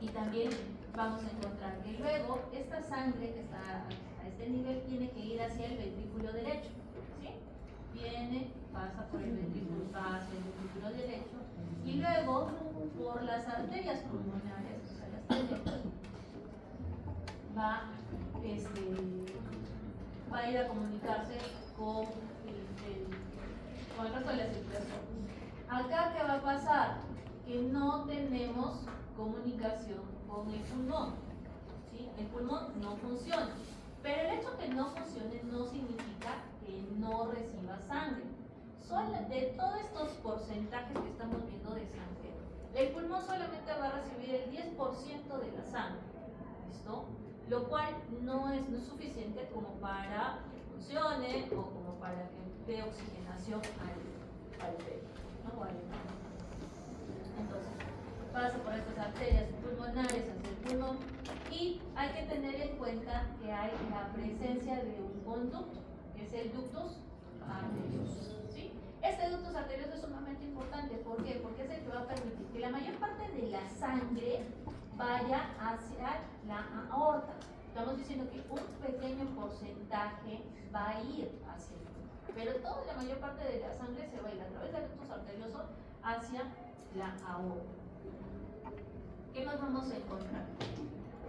Y también vamos a encontrar que luego esta sangre que está a este nivel tiene que ir hacia el ventrículo derecho, ¿sí? Viene, pasa por el ventrículo, va hacia el ventrículo derecho y luego por las arterias pulmonares, o sea, las arterias, va a ir a comunicarse con el resto de la circulación. Acá, ¿qué va a pasar? Que no tenemos comunicación con el pulmón, ¿sí? El pulmón no funciona, pero el hecho que no funcione no significa que no reciba sangre. De todos estos porcentajes que estamos viendo de sangre, el pulmón solamente va a recibir el 10% de la sangre, ¿listo? Lo cual no es suficiente como para que funcione o como para que dé oxigenación al pecho, ¿no? Entonces, pasa por estas arterias pulmonares hacia el pulmón y hay que tener en cuenta que hay la presencia de un conducto, que es el ductus arterioso, ¿sí? Este ductus arterioso es sumamente importante. ¿Por qué? Porque es el que va a permitir que la mayor parte de la sangre vaya hacia la aorta. Estamos diciendo que un pequeño porcentaje va a ir hacia el pulmón, pero toda la mayor parte de la sangre se va a ir a través del ductus arterioso hacia la aorta. ¿Qué más vamos a encontrar?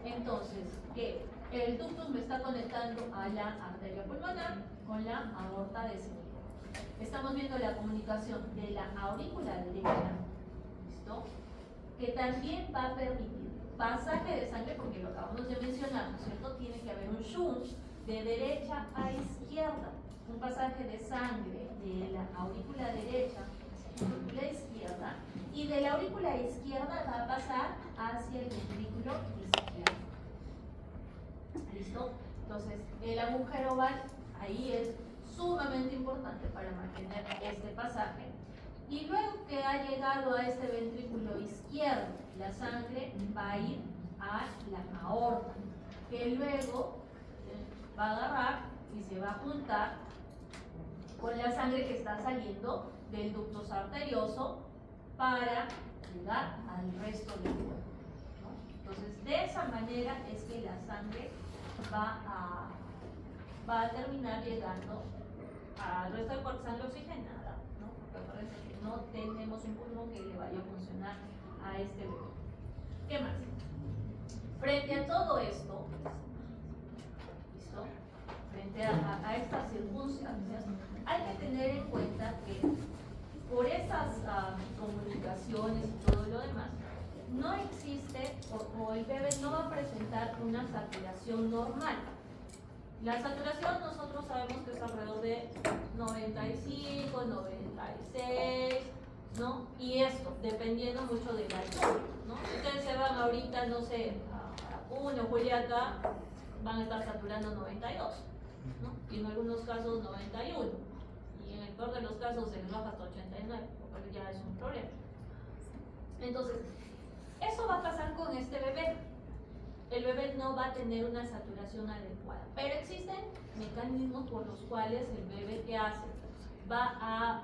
Entonces, que el ductus me está conectando a la arteria pulmonar con la aorta descendente. Estamos viendo la comunicación de la aurícula derecha, ¿listo? Que también va a permitir pasaje de sangre, porque lo acabamos de mencionar, ¿no es cierto? Tiene que haber un shunt de derecha a izquierda, un pasaje de sangre de la aurícula derecha hacia la aurícula izquierda, y de la aurícula izquierda va a pasar hacia el ventrículo izquierdo. ¿Listo? Entonces, el agujero oval ahí es sumamente importante para mantener este pasaje. Y luego que ha llegado a este ventrículo izquierdo, la sangre va a ir a la aorta, que luego va a agarrar y se va a juntar con la sangre que está saliendo del ductus arterioso para llegar al resto del cuerpo, ¿no? Entonces, de esa manera es que la sangre va a terminar llegando al resto del cuerpo, sangre oxigenada, ¿no? Porque parece que no tenemos un pulmón que le vaya a funcionar a este bebé. ¿Qué más? Frente a todo esto, ¿listo? Frente a estas circunstancias, hay que tener en cuenta que por esas comunicaciones y todo lo demás, no existe o el bebé no va a presentar una saturación normal. La saturación nosotros sabemos que es alrededor de 95, 96, ¿no? Y esto, dependiendo mucho de la altura, ¿no? Ustedes se van ahorita, no sé, a Puno, Juliaca, van a estar saturando 92, ¿no? Y en algunos casos 91. Y en el peor de los casos se les baja hasta 89, porque ya es un problema. Entonces, eso va a pasar con este bebé. El bebé no va a tener una saturación adecuada, pero existen mecanismos por los cuales el bebé, ¿qué hace? Va a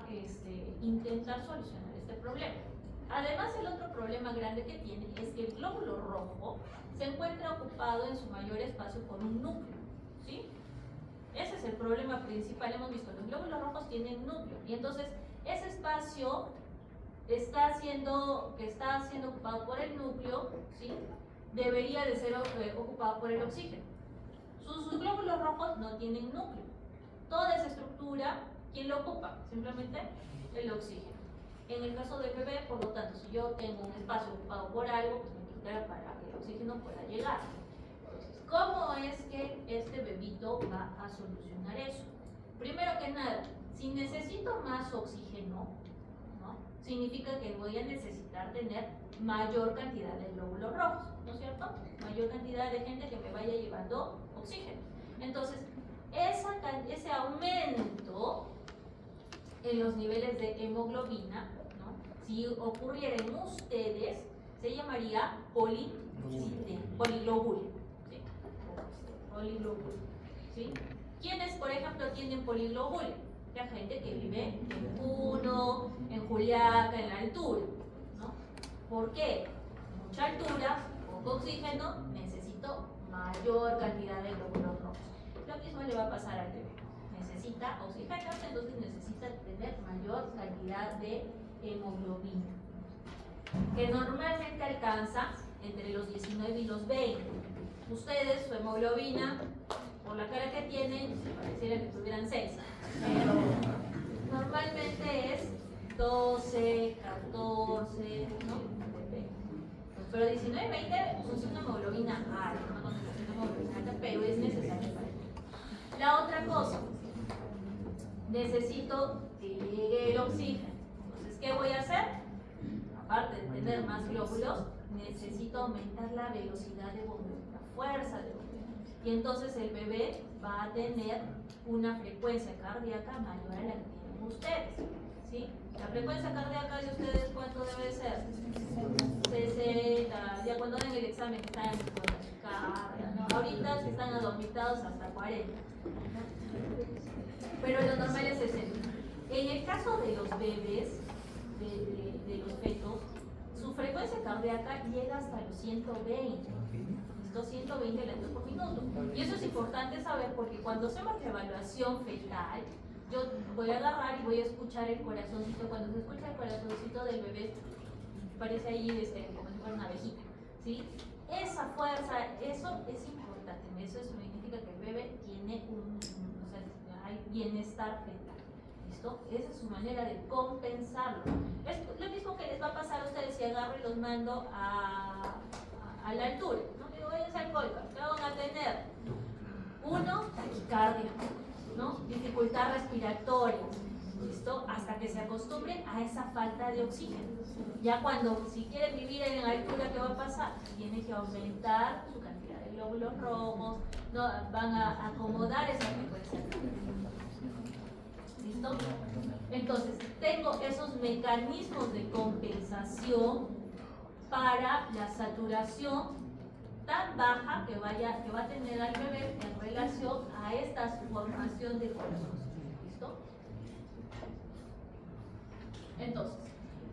intentar solucionar este problema. Además, el otro problema grande que tiene es que el glóbulo rojo se encuentra ocupado en su mayor espacio por un núcleo, ¿sí? Ese es el problema principal. Hemos visto, los glóbulos rojos tienen núcleo, y entonces ese espacio está siendo ocupado por el núcleo, ¿sí? Debería de ser ocupado por el oxígeno. Sus glóbulos rojos no tienen núcleo. Toda esa estructura, ¿quién lo ocupa? Simplemente el oxígeno. En el caso del bebé, por lo tanto, si yo tengo un espacio ocupado por algo, pues me quitaría para que el oxígeno pueda llegar. Entonces, ¿cómo es que este bebito va a solucionar eso? Primero que nada, si necesito más oxígeno, ¿no? Significa que voy a necesitar tener mayor cantidad de glóbulos rojos, ¿no es cierto? Mayor cantidad de gente que me vaya llevando oxígeno. Entonces, ese aumento en los niveles de hemoglobina, ¿no? Si ocurriera en ustedes, se llamaría poliglobulia, ¿sí? Poliglobulia, ¿sí? ¿Quiénes, por ejemplo, tienen poliglobulia? La gente que vive en Puno, en Juliaca, en la altura, ¿no? ¿Por qué? Mucha altura, poco oxígeno, necesito mayor cantidad de glóbulos rojos. Lo mismo le va a pasar al bebé. Necesita oxigenarse, entonces necesita tener mayor cantidad de hemoglobina, que normalmente alcanza entre los 19 y los 20. Ustedes, su hemoglobina, por la cara que tienen, pareciera que tuvieran 6, pero normalmente es 12, 14, ¿no? Pero 19, 20 es una hemoglobina alta, una concentración de hemoglobina alta, pero es necesaria para ello. La otra cosa, necesito que llegue el oxígeno. Entonces, ¿qué voy a hacer? Aparte de tener más glóbulos, necesito aumentar la velocidad de bombeo, la fuerza de bombeo. Y entonces el bebé va a tener una frecuencia cardíaca mayor a la que tienen ustedes, ¿sí? La frecuencia cardíaca de ustedes, ¿cuánto debe ser? 60, ya cuando hagan el examen están en carga, ¿no? Ahorita están adormitados hasta 40, ¿no? Pero lo normal es 60. En el caso de los bebés, de los fetos, su frecuencia cardíaca llega hasta los 120. 120 latidos por minuto. Y eso es importante saber porque cuando hacemos la evaluación fetal, yo voy a agarrar y voy a escuchar el corazoncito. Cuando se escucha el corazoncito del bebé, parece ahí como si fuera una abejita, ¿sí? Esa fuerza, eso es importante. Eso significa que el bebé tiene hay bienestar fetal. ¿Listo? Esa es su manera de compensarlo. Es lo mismo que les va a pasar a ustedes si agarro y los mando a la altura. ¿No? Digo, váyanse al Colca, ¿qué van a tener? 1, taquicardia, ¿no? Dificultad respiratoria, ¿listo? Hasta que se acostumbren a esa falta de oxígeno. Ya cuando, si quieren vivir en altura, ¿qué va a pasar? Tienen que aumentar su cantidad de glóbulos rojos, ¿no? Van a acomodar esa frecuencia. ¿Listo? Entonces, tengo esos mecanismos de compensación para la saturación tan baja que va a tener al bebé en relación a esta formación de corazón. ¿Listo? Entonces,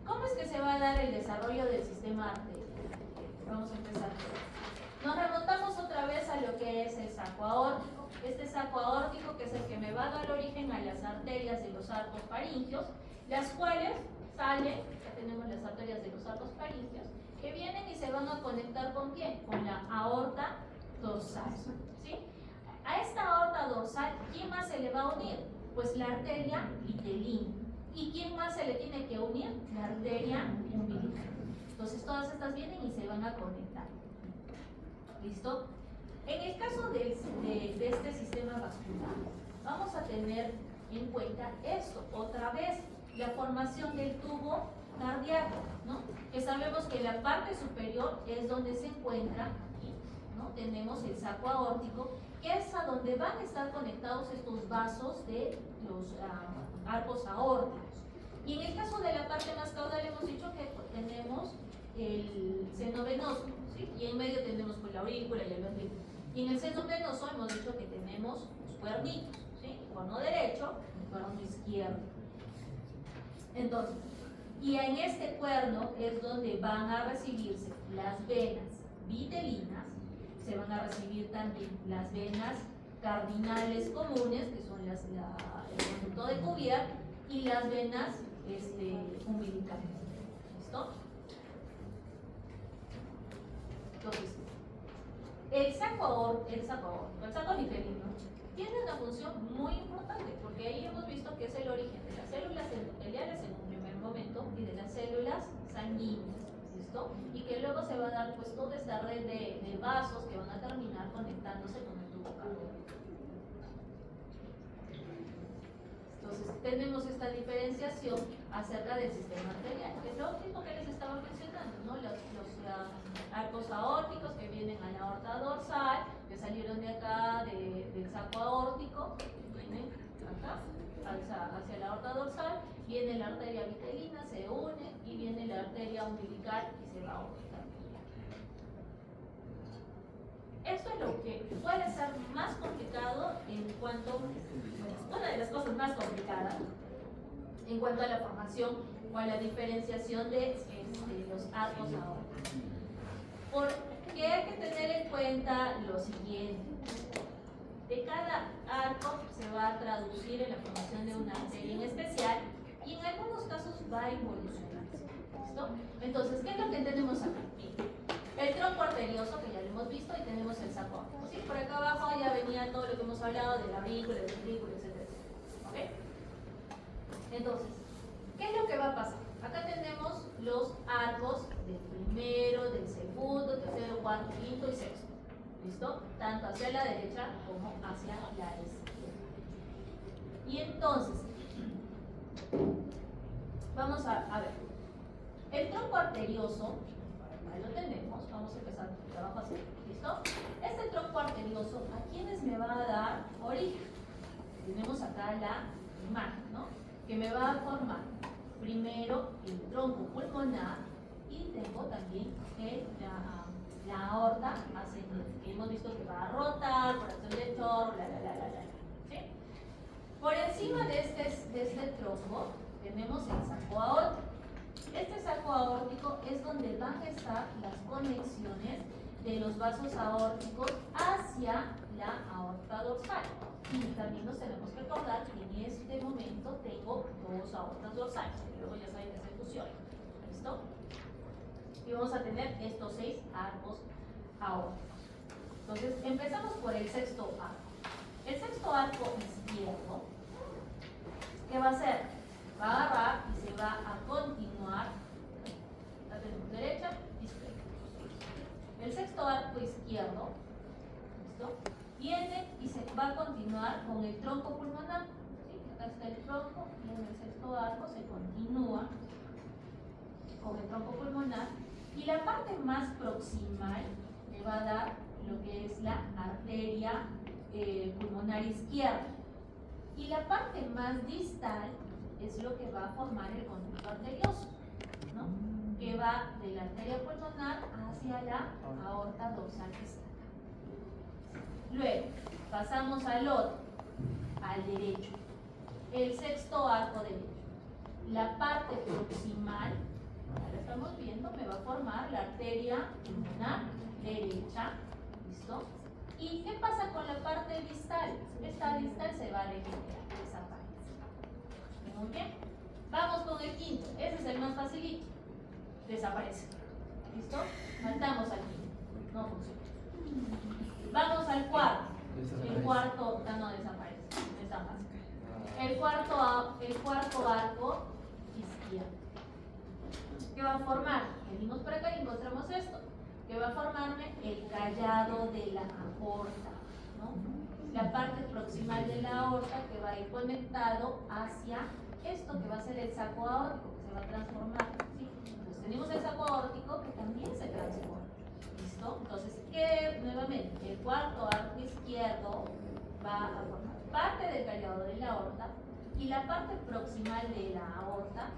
¿cómo es que se va a dar el desarrollo del sistema arterial? Vamos a empezar. Nos remontamos otra vez a lo que es el saco aórtico. Este saco aórtico, que es el que me va a dar origen a las arterias de los arcos faringios, las cuales salen, ya tenemos las arterias de los arcos faringios, que vienen y se van a conectar ¿con quién? Con la aorta dorsal, ¿sí? A esta aorta dorsal, ¿quién más se le va a unir? Pues la arteria vitelina. ¿Y quién más se le tiene que unir? La arteria umbilical. Entonces todas estas vienen y se van a conectar. ¿Listo? En el caso de este sistema vascular, vamos a tener en cuenta esto, otra vez, la formación del tubo cardíaco, ¿no? Que sabemos que la parte superior es donde se encuentra, aquí, ¿no? Tenemos el saco aórtico, que es a donde van a estar conectados estos vasos de los arcos aórticos. Y en el caso de la parte más caudal hemos dicho que tenemos el seno venoso, ¿sí? Y en medio tenemos pues, la aurícula y el ventrículo. Y en el seno venoso hemos dicho que tenemos los cuernitos, ¿sí? El cuerno derecho y el cuerno izquierdo. Entonces, y en este cuerno es donde van a recibirse las venas vitelinas, se van a recibir también las venas cardinales comunes, que son el conducto de Cuvier, y las venas umbilicales. ¿Listo? Entonces, el saco vitelino tiene una función muy importante, porque ahí hemos visto que es el origen de las células endoteliales en un primer momento y de las células sanguíneas, ¿listo? Y que luego se va a dar pues toda esta red de vasos que van a terminar conectándose con el tubo cardíaco. Entonces tenemos esta diferenciación acerca del sistema arterial, que es lo mismo que les estaba mencionando, ¿no? Los arcos aórticos que vienen a la aorta dorsal, que salieron de acá del saco aórtico, vienen acá hacia la aorta dorsal, viene la arteria vitelina, se une y viene la arteria umbilical y se va a conectar. Esto es lo que puede ser más complicado en cuanto, una de las cosas más complicadas en cuanto a la formación o a la diferenciación de los arcos aórticos. Porque hay que tener en cuenta lo siguiente. De cada arco se va a traducir en la formación de una arteria en especial y en algunos casos va a evolucionar. ¿Listo? Entonces, ¿qué es lo que tenemos acá? El tronco arterioso, que ya lo hemos visto, y tenemos el saco aórtico, ¿sí? Por acá abajo ya venía todo lo que hemos hablado de la aurícula, del ventrículo, etc. ¿Ok? Entonces, ¿qué es lo que va a pasar? Acá tenemos los arcos del primero, del segundo, tercero, cuarto, quinto y sexto. ¿Listo? Tanto hacia la derecha como hacia la izquierda. Y entonces, vamos a ver. El tronco arterioso, ahí lo tenemos, vamos a empezar de abajo hacia arriba. ¿Listo? Este tronco arterioso, ¿a quiénes me va a dar origen? Tenemos acá la imagen, ¿no? Que me va a formar primero el tronco pulmonar y tengo también la aorta ascendente, que hemos visto que va a rotar por acción de chorro, ¿sí? Por encima de este tronco tenemos el saco aórtico. Este saco aórtico es donde van a estar las conexiones de los vasos aórticos hacia la aorta dorsal. Y también nos tenemos que acordar que en este momento tengo dos aortas dorsales, que luego ya saben que se fusionan. ¿Listo? Y vamos a tener estos 6 arcos aórticos. Entonces, empezamos por el sexto arco. El sexto arco izquierdo, ¿qué va a hacer? Va a agarrar y se va a continuar. La tenemos derecha, izquierda. El sexto arco izquierdo, ¿listo? Viene y se va a continuar con el tronco pulmonar. ¿Sí? Acá está el tronco y en el sexto arco se continúa con el tronco pulmonar. Y la parte más proximal le va a dar lo que es la arteria pulmonar izquierda. Y la parte más distal es lo que va a formar el conducto arterioso, ¿no? Que va de la arteria pulmonar hacia la aorta dorsal que está acá. Luego, pasamos al otro, al derecho. El sexto arco derecho. La parte proximal, ya lo estamos viendo, me va a formar la arteria pulmonar derecha, ¿listo? ¿Y qué pasa con la parte distal? Esta distal se va a degenerar, desaparece. Muy bien. Vamos con el quinto. Ese es el más facilito. Desaparece. ¿Listo? Saltamos al quinto. No funciona. Vamos al cuarto. El cuarto ya no desaparece. Está fácil. El cuarto arco izquierdo. ¿Qué va a formar? Venimos por acá y encontramos esto. Que va a formarme el callado de la aorta, ¿no? La parte proximal de la aorta que va a ir conectado hacia esto que va a ser el saco aórtico, que se va a transformar, ¿sí? Entonces tenemos el saco aórtico que también se transforma, ¿listo? Entonces, ¿qué? Nuevamente, el cuarto arco izquierdo va a formar parte del callado de la aorta y la parte proximal de la aorta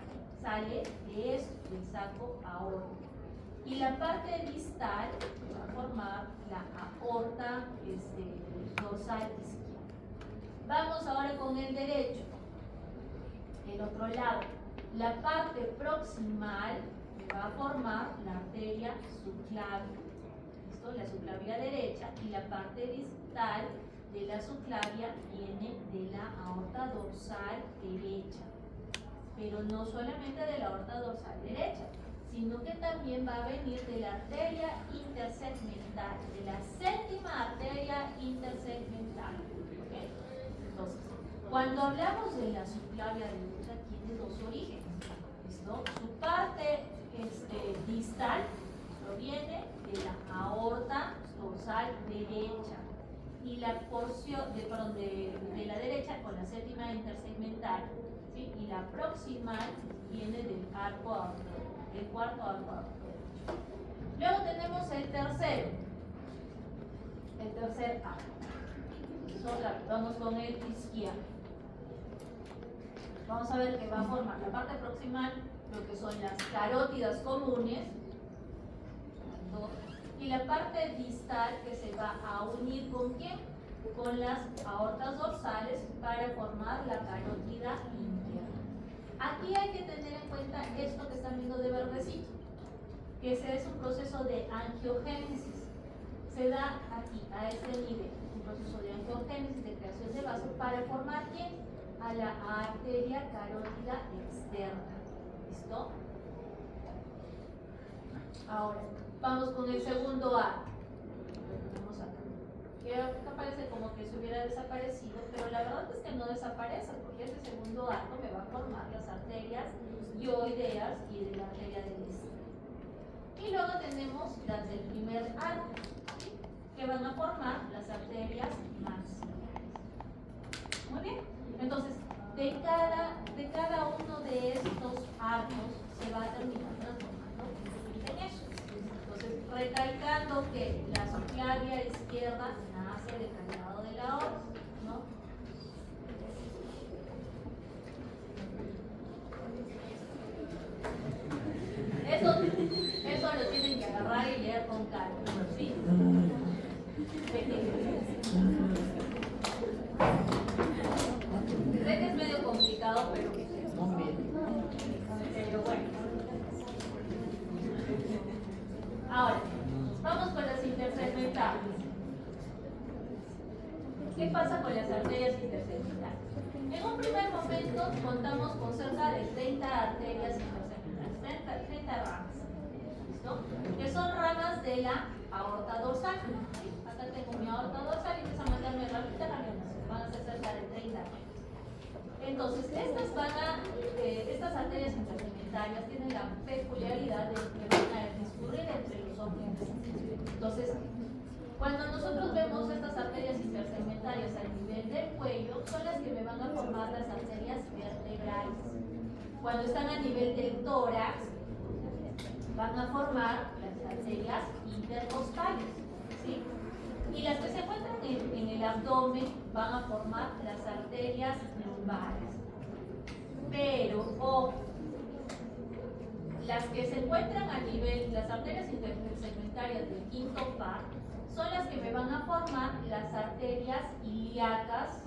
sale de esto, del saco aórtico. Y la parte distal va a formar la aorta dorsal izquierda. Vamos ahora con el derecho. El otro lado. La parte proximal va a formar la arteria subclavia. ¿Listo? La subclavia derecha. Y la parte distal de la subclavia viene de la aorta dorsal derecha. Pero no solamente de la aorta dorsal derecha, sino que también va a venir de la arteria intersegmental, de la séptima arteria intersegmental. ¿Okay? Entonces, cuando hablamos de la subclavia derecha, tiene dos orígenes. ¿Listo? Su parte distal proviene de la aorta dorsal derecha y la porción de la derecha con la séptima intersegmental, ¿sí? Y la proximal viene del arco aórtico. El cuarto arco aórtico. Luego tenemos el tercer arco. Vamos con el izquierdo. Vamos a ver que va a formar la parte proximal, lo que son las carótidas comunes, y la parte distal que se va a unir con ¿quién? Con las aortas dorsales para formar la carótida interna. Aquí hay que tener en cuenta esto que están viendo de verdecito. que ese es un proceso de angiogénesis. Se da aquí, a este nivel, un proceso de angiogénesis, de creación de vaso, para formar ¿quién? A la arteria carótida externa. ¿Listo? Ahora, vamos con el segundo arco. Vamos acá. Que acá parece como que se hubiera desaparecido, pero la verdad es que no desaparece, porque este segundo arco me va a formar las arterias dioideas y de la arteria del este. Y luego tenemos las del primer arco, ¿sí? Que van a formar las arterias maxilares. Muy bien. Entonces, de cada uno de estos arcos se va a terminar transformando en eso. Entonces, recalcando que la subclavia izquierda nace del candado de la aorta, ¿no? Eso lo tienen que agarrar y leer con calma, ¿sí? Sé que es medio complicado, pero bueno. Ahora, vamos con las intersegmentales. ¿Qué pasa con las arterias intersegmentales? En un primer momento contamos con cerca de 30 arterias intersegmentales, 30 ramas, ¿listo? Que son ramas de la aorta dorsal. Acá tengo mi aorta dorsal y empieza a mandarme ramitas, van a ser cerca de 30 ramas. Entonces, estas arterias intersegmentarias tienen la peculiaridad de que van a discurrir entre los ómnios. Entonces, cuando nosotros vemos estas arterias intersegmentarias al nivel del cuello, son las que me van a formar las arterias vertebrales. Cuando están a nivel del tórax, van a formar las arterias intercostales, ¿sí? Y las que se encuentran en el abdomen van a formar las arterias lumbares. Pero, ojo, las que se encuentran a nivel, las arterias intersegmentarias del quinto par, son las que me van a formar las arterias ilíacas,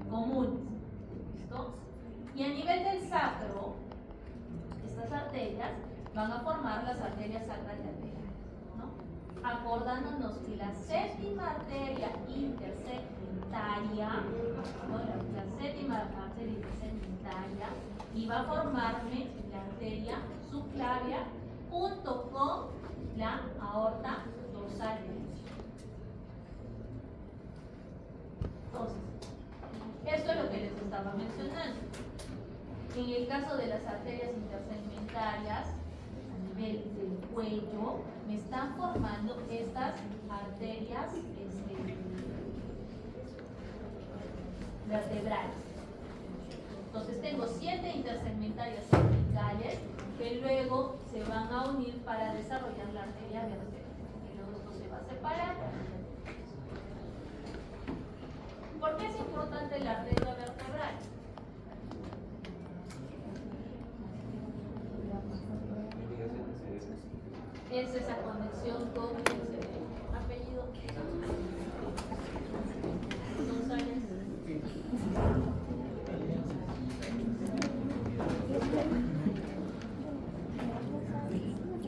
comunes. ¿Listo? Y a nivel del sacro, estas arterias van a formar las arterias sacroiliaceras, ¿no? Acordándonos que la séptima arteria intersegmentaria, ¿no? la séptima arteria intersegmentaria, y va a formarme la arteria subclavia junto con la aorta dorsal derecha. Entonces, esto es lo que les estaba mencionando. En el caso de las arterias intersegmentarias, a nivel del cuello, me están formando estas arterias vertebrales. Entonces tengo 7 intersegmentarias cervicales que luego se van a unir para desarrollar la arteria vertebral. Y luego esto se va a separar. ¿Por qué es importante la arteria vertebral? Es esa conexión con el apellido González.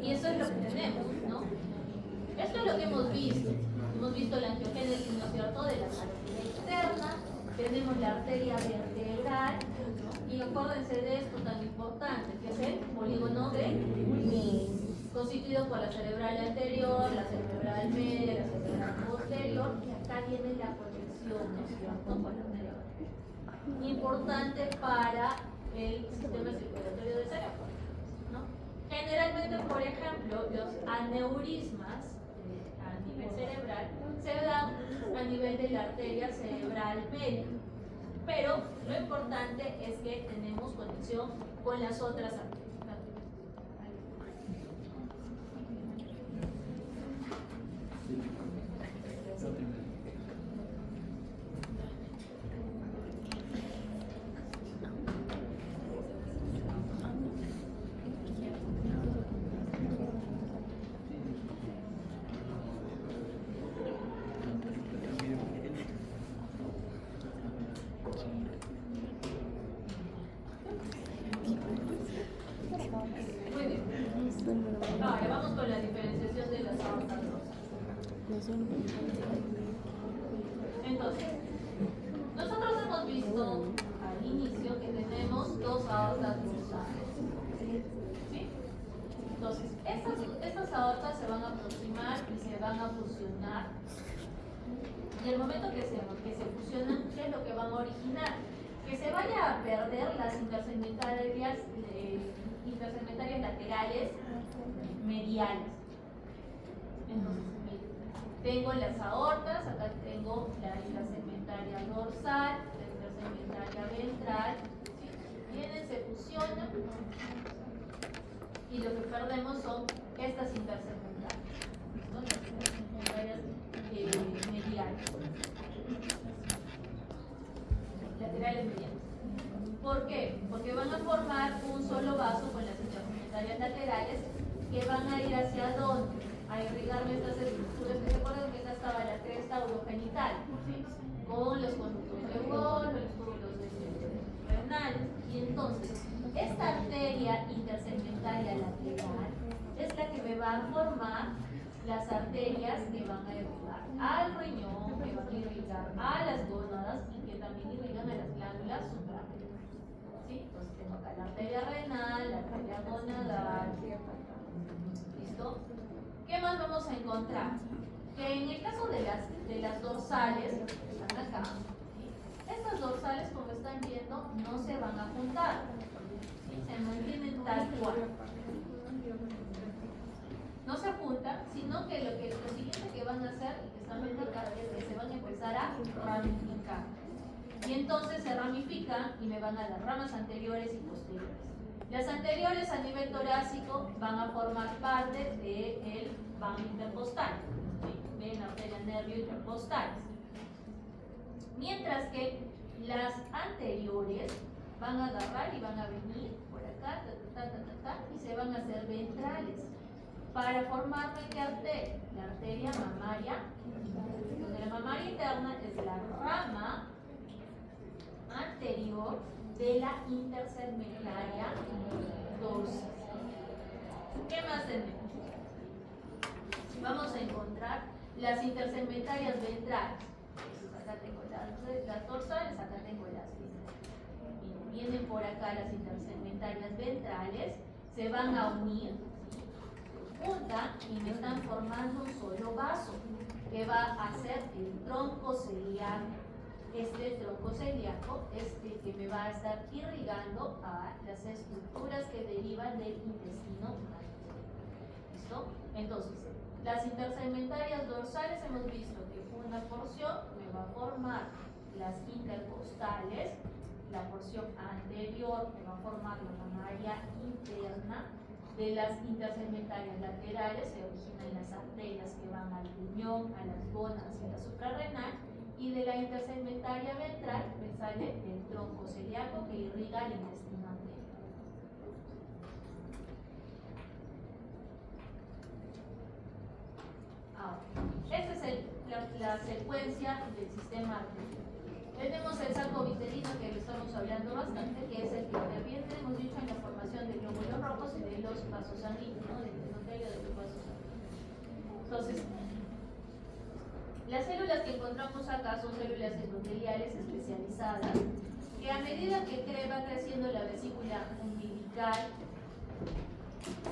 Y eso es lo que tenemos, ¿no? Esto es lo que hemos visto. Hemos visto la angiogénesis, ¿no es cierto?, de la carótida externa. Tenemos la arteria vertebral, ¿no? Y acuérdense de esto tan importante, que es el polígono de Willis, constituido por la cerebral anterior, la cerebral media, la cerebral posterior, y acá viene la conexión, ¿no es cierto?, con la arteria vertebral. Importante para el sistema circulatorio del cerebro, ¿no? Generalmente, por ejemplo, los aneurismas a nivel cerebral se dan a nivel de la arteria cerebral media, pero lo importante es que tenemos conexión con las otras arterias. Ahora vamos con la diferenciación de las aortas dorsales. Entonces, nosotros hemos visto al inicio que tenemos dos aortas dorsales. ¿Sí? Entonces, estas aortas se van a aproximar y se van a fusionar. Y el momento que se fusionan, ¿qué es lo que van a originar? Que se vaya a perder las intersegmentarias laterales mediales. Entonces, miren, tengo las aortas, acá tengo la intersegmentaria dorsal, la intersegmentaria ventral, ¿sí? Vienen, se fusionan y lo que perdemos son estas intersegmentarias, ¿no? Las intersegmentarias mediales, laterales mediales. ¿Por qué? Porque van a formar un solo vaso con las intersegmentarias laterales que van a ir hacia dónde, a irrigar nuestras estructuras. Que recuerden que acá estaba la cresta urogenital, ¿sí? Con los conductos de Wolff, los túbulos renales. Y entonces, esta arteria intersegmentaria lateral es la que me va a formar las arterias que van a irrigar al riñón, que van a irrigar a las gónadas y que también irrigan a las glándulas suprarrenales. ¿Sí? Entonces tengo acá la arteria renal, la arteria gonadal. ¿Listo? ¿Qué más vamos a encontrar? Que en el caso de las dorsales, que están acá, ¿sí? Estas dorsales, como están viendo, no se van a juntar, ¿sí? Se mantienen tal cual. No se juntan, sino que lo siguiente que van a hacer, y que están viendo acá, es que se van a empezar a ramificar. Y entonces se ramifican y me van a dar ramas anteriores y posteriores. Las anteriores a nivel torácico van a formar parte del vano intercostal, ¿sí? De la arteria nervio intercostal. Mientras que las anteriores van a agarrar y van a venir por acá, y se van a hacer ventrales. Para formarme qué arteria, la arteria mamaria, donde la mamaria interna es la rama anterior de la intersegmentaria dorsal. ¿Qué más tenemos? Vamos a encontrar las intersegmentarias ventrales. Acá tengo las dorsales, acá tengo las ventrales. Vienen por acá las intersegmentarias ventrales, se van a unir, juntan y me están formando un solo vaso que va a ser el tronco celíaco. Este tronco celíaco es el que me va a estar irrigando a las estructuras que derivan del intestino. ¿Listo? Entonces, las intersegmentarias dorsales hemos visto que una porción me va a formar las intercostales, la porción anterior me va a formar la mamaria interna. De las intersegmentarias laterales se originan las arterias que van al riñón, a las gónadas y a la suprarrenal, y de la intersegmentaria ventral me sale el tronco celíaco que irriga el intestino anterior. Ahora, esta es la secuencia del sistema arterial. Tenemos el saco vitelino, que lo estamos hablando bastante, que es el que interviene, hemos dicho, en la formación de glóbulos rojos y de los vasos sanguíneos, ¿no? Del endotelio de los vasos sanguíneos. Entonces, las células que encontramos acá son células endoteliales especializadas, que a medida que va creciendo la vesícula umbilical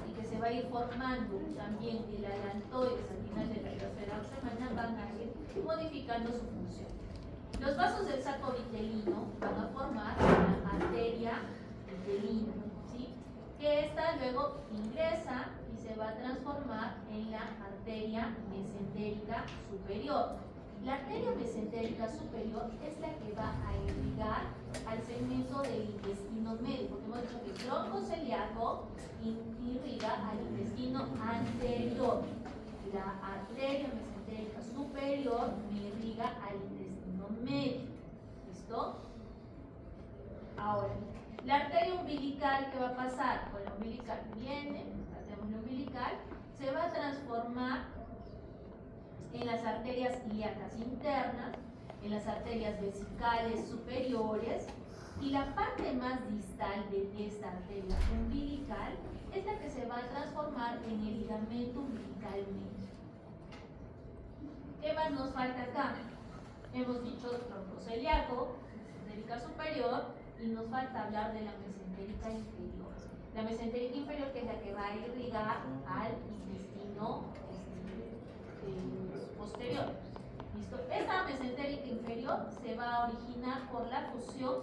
y que se va a ir formando también el alantoides al final de la tercera semana, van a ir modificando su función. Los vasos del saco vitelino van a formar la arteria vitelina, ¿sí? Que esta luego ingresa y se va a transformar en la arteria mesentérica superior. La arteria mesentérica superior es la que va a irrigar al segmento del intestino medio, porque hemos dicho que el tronco celíaco irriga al intestino anterior. La arteria mesentérica superior me irriga al intestino medio. ¿Listo? Ahora, la arteria umbilical, ¿qué va a pasar? Con la umbilical viene, tenemos la umbilical, se va a transformar en las arterias ilíacas internas, en las arterias vesicales superiores, y la parte más distal de esta arteria umbilical umbilical es la que se va a transformar en el ligamento umbilical medio. ¿Qué más nos falta acá? Hemos dicho troncoceliaco, mesentérica superior, y nos falta hablar de la mesentérica inferior. La mesentérica inferior, que es la que va a irrigar al intestino posterior. ¿Listo? Esta mesentérica inferior se va a originar por la fusión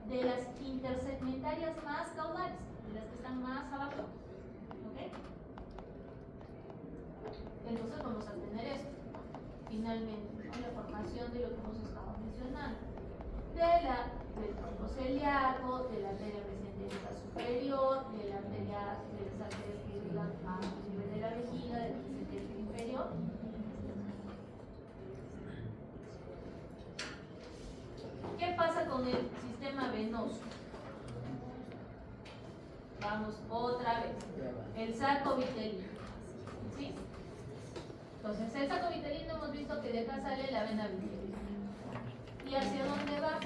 de las intersegmentarias más caudales, de las que están más abajo. ¿Ok? Entonces vamos a tener esto, finalmente, ¿no? La formación de lo que hemos estado mencionando. Del tronco celíaco, de la arteria mesentérica superior, de las arterias que llegan a nivel de la vejiga, de la mesentérica inferior. ¿Qué pasa con el sistema venoso? Vamos otra vez. El saco vitelino. ¿Sí? Entonces, el saco vitelino hemos visto que de acá sale la vena vitelina. ¿Y hacia dónde va?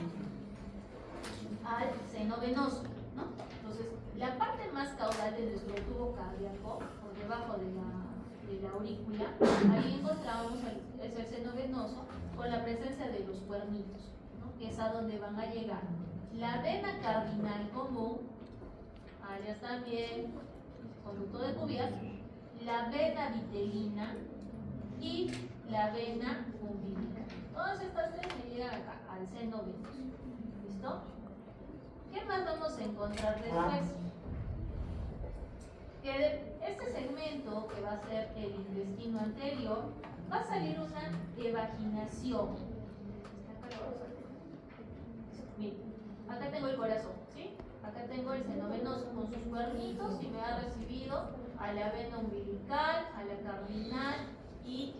Al seno venoso, ¿no? Entonces, la parte más caudal de nuestro tubo cardíaco, por debajo de la aurícula, ahí encontramos el seno venoso con la presencia de los cuernitos, ¿no? Que es a donde van a llegar la vena cardinal común, alias también conducto de Cuvier, la vena vitelina y la vena umbilical. Todas estas tres me llegan acá, al seno venoso. ¿Listo? ¿Qué más vamos a encontrar después? Que de este segmento, que va a ser el intestino anterior, va a salir una evaginación. Miren, acá tengo el corazón, ¿sí? Acá tengo el seno venoso con sus cuernitos y me ha recibido a la vena umbilical, a la cardinal y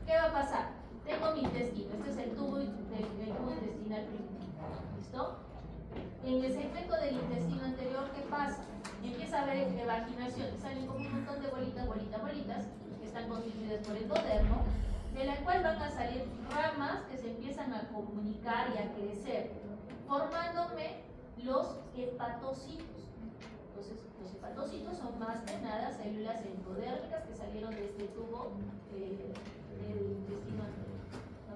¿qué va a pasar? Tengo mi intestino, este es el tubo intestinal primitivo, ¿listo? En el segmento del intestino anterior, ¿qué pasa? Empieza a haber evaginaciones, salen como un montón de bolitas, que están constituidas por endodermo, de la cual van a salir ramas que se empiezan a comunicar y a crecer, formándome los hepatocitos. Entonces, los hepatocitos son más que nada células endodérmicas que salieron de este tubo del intestino anterior.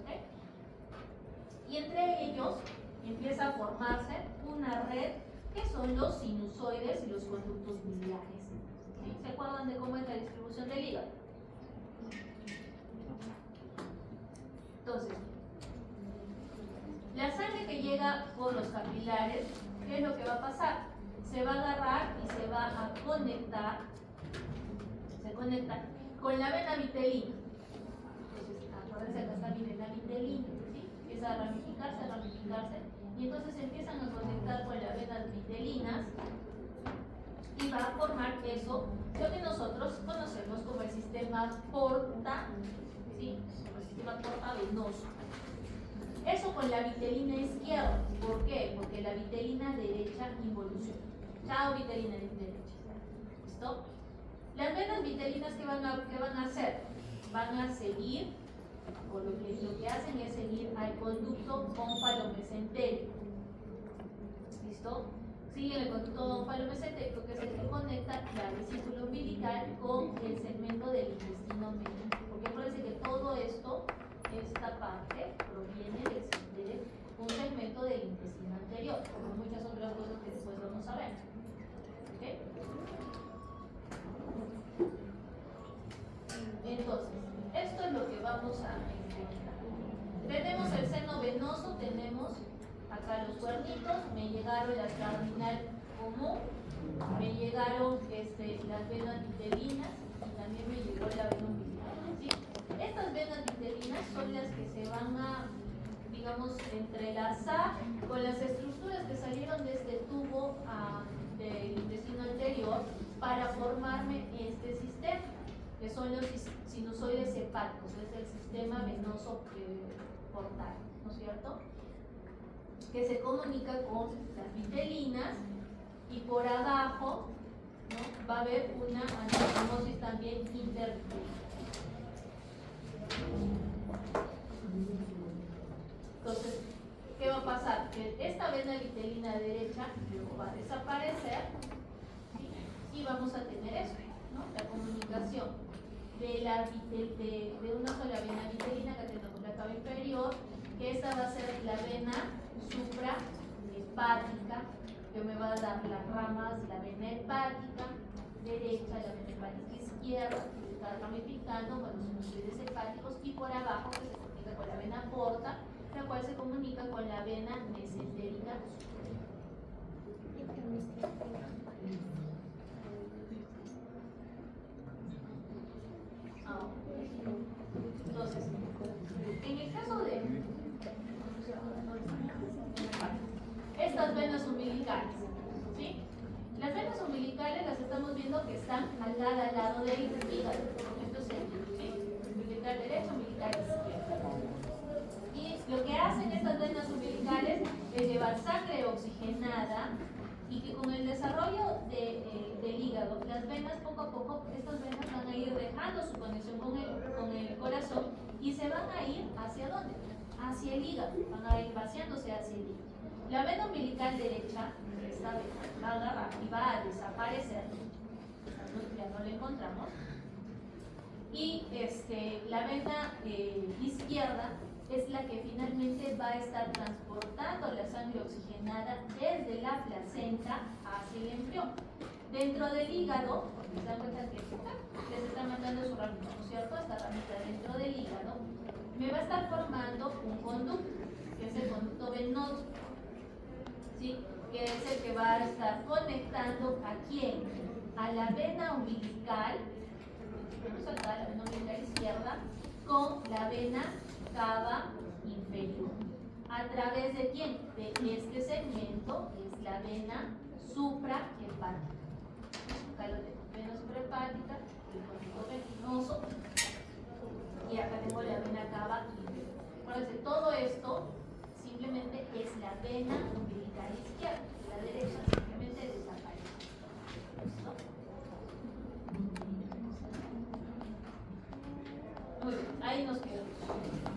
¿Okay? Y entre ellos empieza a formarse una red que son los sinusoides y los conductos biliares. ¿Sí? ¿Se acuerdan de cómo es la distribución del hígado? Entonces, la sangre que llega por los capilares, ¿qué es lo que va a pasar? Se va a agarrar y se va a conectar, se conecta con la vena vitelina. Entonces, acuérdense, acá está mi vena vitelina, ¿sí? Empieza a ramificarse, y entonces empiezan a conectar con las venas vitelinas y va a formar eso, lo que nosotros conocemos como el sistema porta, ¿sí? Como el sistema porta venoso. Eso con la vitelina izquierda. ¿Por qué? Porque la vitelina derecha involuciona. Chao, vitelina derecha. ¿Listo? Las venas vitelinas, ¿qué van a hacer? Van a seguir, o lo que hacen es seguir al conducto ónfalo-mesentérico. ¿Listo? Siguen el conducto ónfalo-mesentérico, que es el que conecta la vesícula umbilical con el segmento del intestino medio. Porque parece que todo esto, esta parte, proviene de un segmento del intestino anterior, como muchas otras cosas que después vamos a ver. ¿Okay? Entonces, esto es lo que vamos a encontrar. Tenemos el seno venoso, tenemos acá los cuernitos, me llegaron las cardinal común, me llegaron las venas vitelinas y también me llegó la vena umbilical. ¿Sí? Estas venas vitelinas son las que se van a, digamos, entrelazar con las estructuras que salieron de este tubo del intestino anterior para formarme este sistema, que son los sinusoides hepáticos, es el sistema venoso portal, ¿no es cierto? Que se comunica con las vitelinas y por abajo, ¿no? Va a haber una anastomosis también intervitelina. Entonces, ¿qué va a a pasar? Que esta vena vitelina derecha va a desaparecer, ¿sí? Y vamos a tener eso, ¿no? La comunicación de una sola vena vitelina que tenemos la cava inferior, que esta va a ser la vena suprahepática, que me va a dar las ramas, la vena hepática derecha, la vena hepática izquierda, que se está ramificando con los sinusoides hepáticos, y por abajo que se comunica con la vena porta, la cual se comunica con la vena mesentérica. Entonces, en el caso de estas venas umbilicales, ¿sí? Las venas umbilicales las estamos viendo que están al lado del hígado. Esto es el, ¿sí? Umbilical derecho, umbilical izquierdo. Y lo que hacen estas venas umbilicales es llevar sangre oxigenada, y que con el desarrollo del hígado, las venas poco a poco, estas venas van a ir dejando su conexión con el corazón y se van a ir ¿hacia dónde? Hacia el hígado, van a ir vaciándose hacia el hígado. La vena umbilical derecha, esta vena, va a agarrar y va a desaparecer, ya no la encontramos, y la vena izquierda es la que finalmente va a estar transportando la sangre oxigenada desde la placenta hacia el embrión. Dentro del hígado, porque se dan cuenta que les está mandando su ramita, ¿no es cierto? Esta ramita dentro del hígado me va a estar formando un conducto, que es el conducto venoso, ¿sí? Que es el que va a estar conectando ¿a quién? A la vena umbilical, vamos acá, la vena umbilical izquierda, con la vena cava inferior. ¿A través de quién? De este segmento, que es la vena suprahepática. Acá lo tengo, vena suprahepática, el conducto venoso, y acá tengo la vena cava inferior. Acuérdense, todo esto simplemente es la vena umbilical izquierda. La derecha simplemente desaparece. ¿No? Muy bien, ahí nos quedamos.